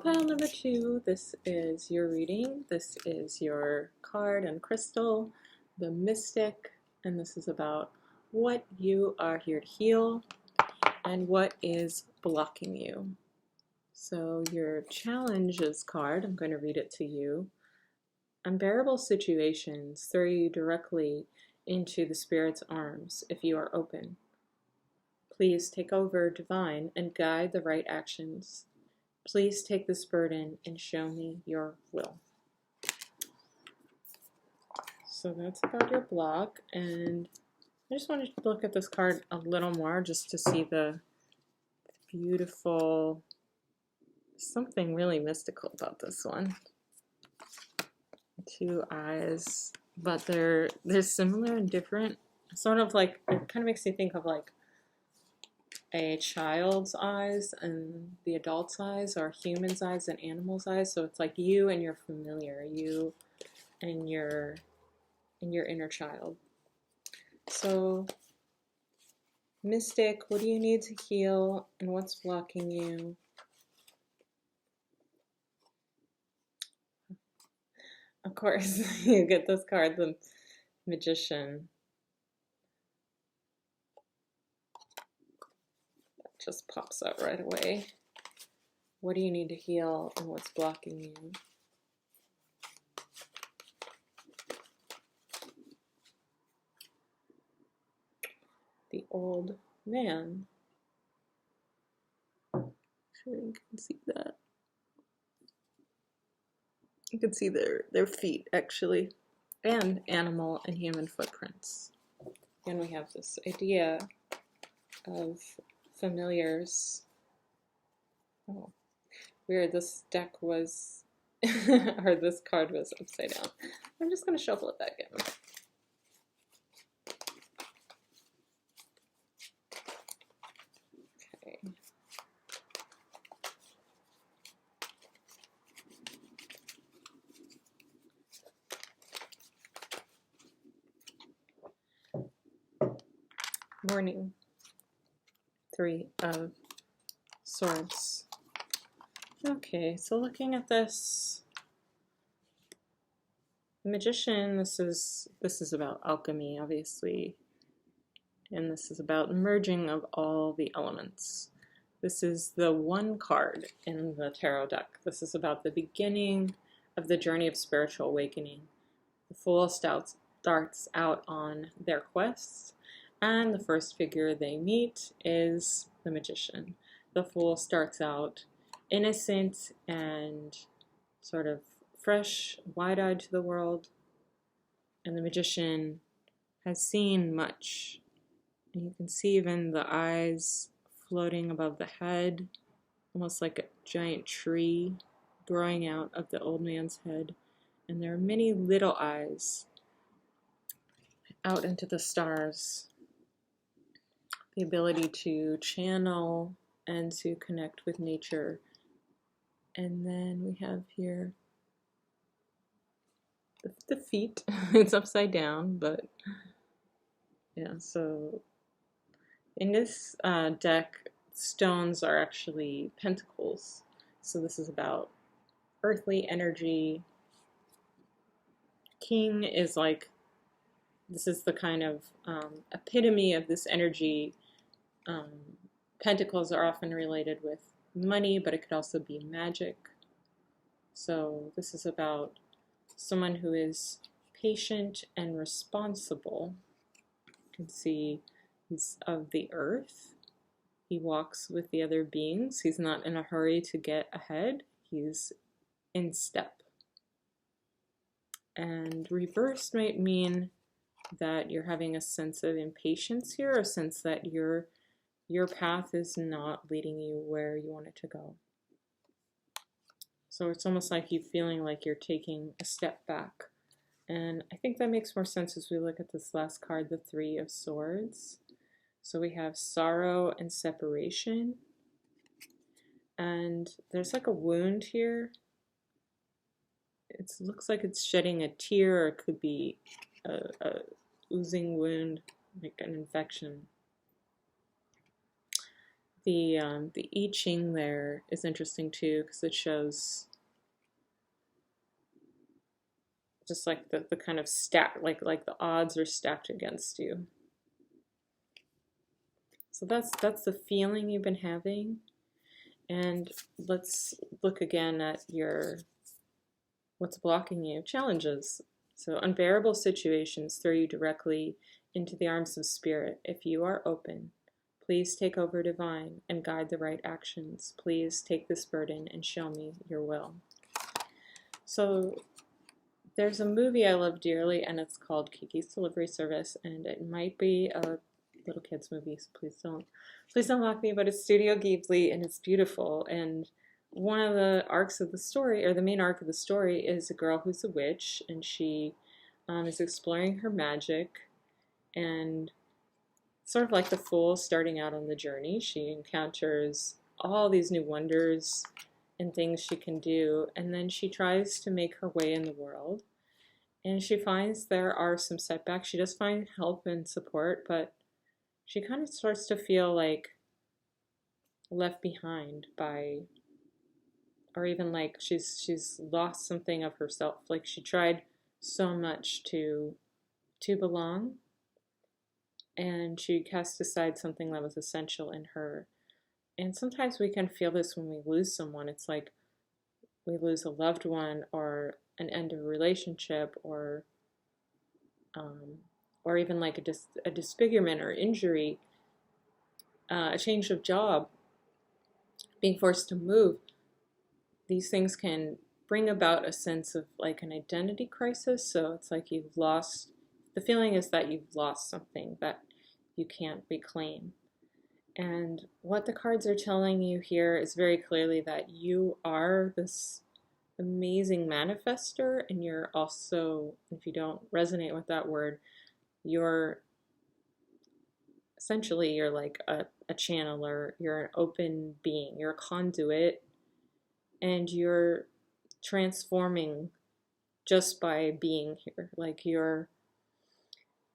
pile number 2, this is your reading. This is your card and crystal, the Mystic, and this is about what you are here to heal and what is blocking you. So your challenges card, I'm going to read it to you. Unbearable situations throw you directly into the Spirit's arms if you are open. Please take over, Divine, and guide the right actions. Please take this burden and show me your will. So that's about your block, and I just wanted to look at this card a little more just to see the beautiful, something really mystical about this one. 2 eyes, but they're similar and different. Sort of like, it kind of makes you think of like a child's eyes and the adult's eyes, or human's eyes and animal's eyes. So it's like you and your familiar, you and your inner child. So Mystic, what do you need to heal and what's blocking you? Of course, you get this card, the Magician. That just pops out right away. What do you need to heal and what's blocking you? The Old Man. Sure you can see that. You can see their feet, actually, and animal and human footprints. And we have this idea of familiars. Oh, weird, this deck was, or this card was upside down. I'm just going to shuffle it back in. Okay. Morning. 3 of Swords. Okay, so looking at this, the Magician, this is about alchemy, obviously, and this is about merging of all the elements. This is the one card in the tarot deck. This is about the beginning of the journey of spiritual awakening. The Fool starts out on their quest, and the first figure they meet is the Magician. The Fool starts out innocent and sort of fresh, wide-eyed to the world, and the Magician has seen much. And you can see even the eyes floating above the head, almost like a giant tree growing out of the old man's head. And there are many little eyes out into the stars. The ability to channel and to connect with nature. And then we have here the feet. It's upside down, but yeah, so in this deck, stones are actually pentacles. So this is about earthly energy. King is like, this is the kind of epitome of this energy. Pentacles are often related with money, but it could also be magic. So this is about someone who is patient and responsible. You can see he's of the earth. He walks with the other beings. He's not in a hurry to get ahead. He's in step. And reversed might mean that you're having a sense of impatience here, a sense that your path is not leading you where you want it to go. So it's almost like you feeling like you're taking a step back. And I think that makes more sense as we look at this last card, the 3 of Swords. So we have sorrow and separation. And there's like a wound here. It looks like it's shedding a tear, or it could be a oozing wound, like an infection. The I Ching there is interesting too, because it shows just like the kind of stack, like the odds are stacked against you. So that's the feeling you've been having. And let's look again at your what's blocking you. Challenges. So unbearable situations throw you directly into the arms of spirit. If you are open, please take over divine and guide the right actions. Please take this burden and show me your will. So there's a movie I love dearly, and it's called Kiki's Delivery Service, and it might be a little kids movie, so please don't mock me, but it's Studio Ghibli, and it's beautiful. And one of the arcs of the story, or the main arc of the story, is a girl who's a witch, and she is exploring her magic, and sort of like the fool starting out on the journey, she encounters all these new wonders and things she can do, and then she tries to make her way in the world, and she finds there are some setbacks. She does find help and support, but she kind of starts to feel like left behind by, or even like she's lost something of herself. Like she tried so much to belong, and she cast aside something that was essential in her. And sometimes we can feel this when we lose someone. It's like we lose a loved one, or an end of a relationship, or even like a disfigurement or injury, a change of job, being forced to move. These things can bring about a sense of like an identity crisis. So it's like you've lost, the feeling is that you've lost something that you can't reclaim. And what the cards are telling you here is very clearly that you are this amazing manifester, and you're also, if you don't resonate with that word, you're essentially, you're like a channeler, you're an open being, you're a conduit, and you're transforming just by being here. Like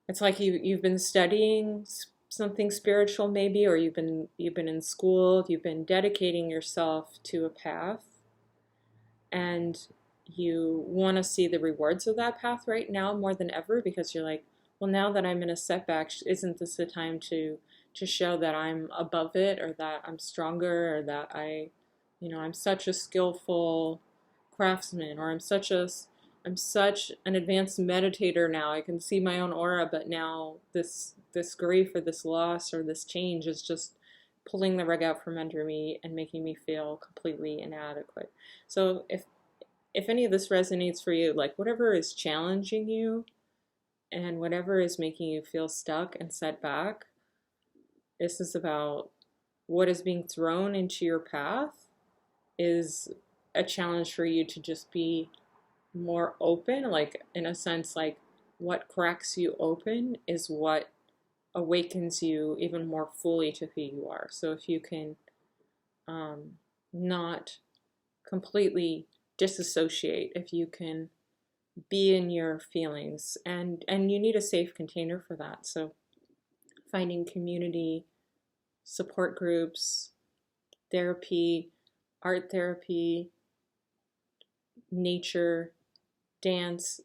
it's like you've been studying something spiritual maybe, or you've been in school, you've been dedicating yourself to a path, and you want to see the rewards of that path right now more than ever, because you're like, well, now that I'm in a setback, isn't this the time to show that I'm above it, or that I'm stronger, or that I'm such a skillful craftsman, or I'm such an advanced meditator now. I can see my own aura, but now this grief or this loss or this change is just pulling the rug out from under me and making me feel completely inadequate. So if any of this resonates for you, like whatever is challenging you and whatever is making you feel stuck and set back, this is about what is being thrown into your path is a challenge for you to just be more open. Like, in a sense, like what cracks you open is what awakens you even more fully to who you are. So if you can not completely disassociate, if you can be in your feelings, and you need a safe container for that. So finding community, support groups, therapy, art therapy, nature, dance,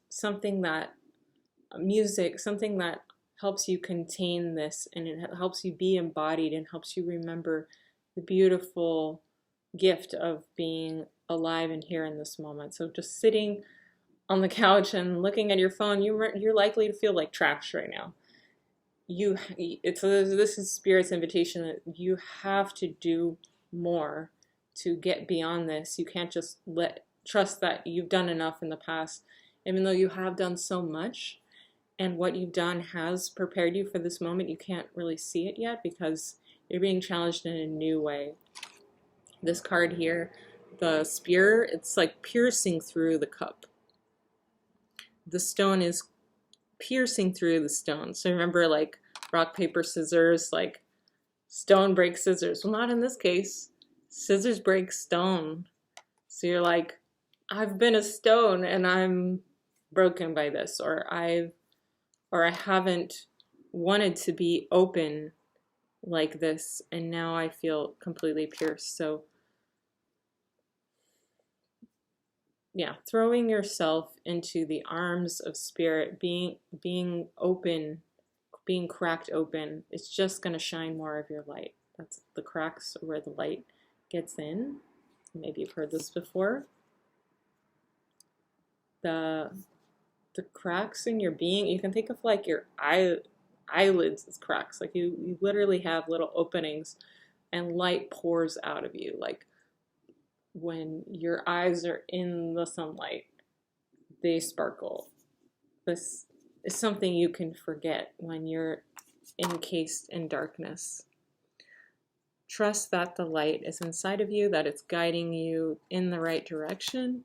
music, something that helps you contain this, and it helps you be embodied and helps you remember the beautiful gift of being alive and here in this moment. So just sitting on the couch and looking at your phone, you're likely to feel like trash right now. This is Spirit's invitation that you have to do more to get beyond this. You can't just trust that you've done enough in the past, even though you have done so much, and what you've done has prepared you for this moment. You can't really see it yet because you're being challenged in a new way. This card here, the spear, it's like piercing through the cup. The stone is piercing through the stone. So remember, like rock, paper, scissors, like stone breaks scissors. Well, not in this case. Scissors break stone. So you're like, I've been a stone and I'm broken by this, or I haven't wanted to be open like this, and now I feel completely pierced. So yeah, throwing yourself into the arms of spirit, being open, being cracked open, it's just going to shine more of your light. That's the cracks where the light gets in. Maybe you've heard this before. The cracks in your being, you can think of like your eyelids as cracks. Like you literally have little openings and light pours out of you. Like when your eyes are in the sunlight, they sparkle. This is something you can forget when you're encased in darkness. Trust that the light is inside of you, that it's guiding you in the right direction.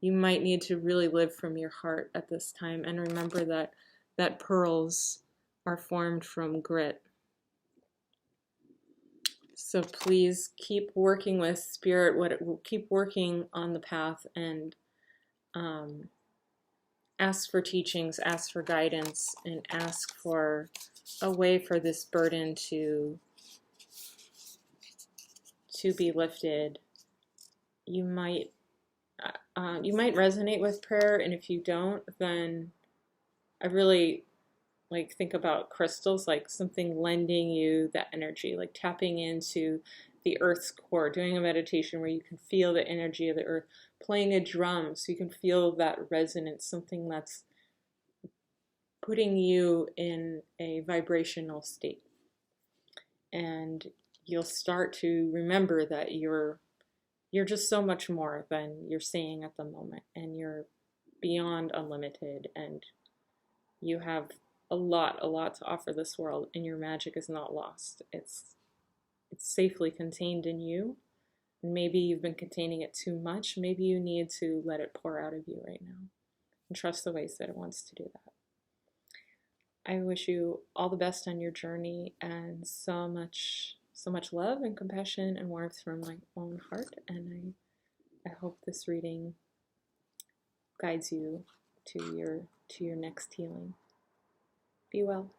You might need to really live from your heart at this time, and remember that pearls are formed from grit. So please keep working with spirit, keep working on the path, and ask for teachings, ask for guidance, and ask for a way for this burden to be lifted. You might resonate with prayer, and if you don't, then I really think about crystals, like something lending you that energy, like tapping into the earth's core, doing a meditation where you can feel the energy of the earth, playing a drum so you can feel that resonance, something that's putting you in a vibrational state. And you'll start to remember that you're just so much more than you're seeing at the moment, and you're beyond unlimited, and you have a lot to offer this world, and your magic is not lost. It's safely contained in you. And maybe you've been containing it too much. Maybe you need to let it pour out of you right now, and trust the ways that it wants to do that. I wish you all the best on your journey, and so much love and compassion and warmth from my own heart. And I hope this reading guides you to your next healing. Be well.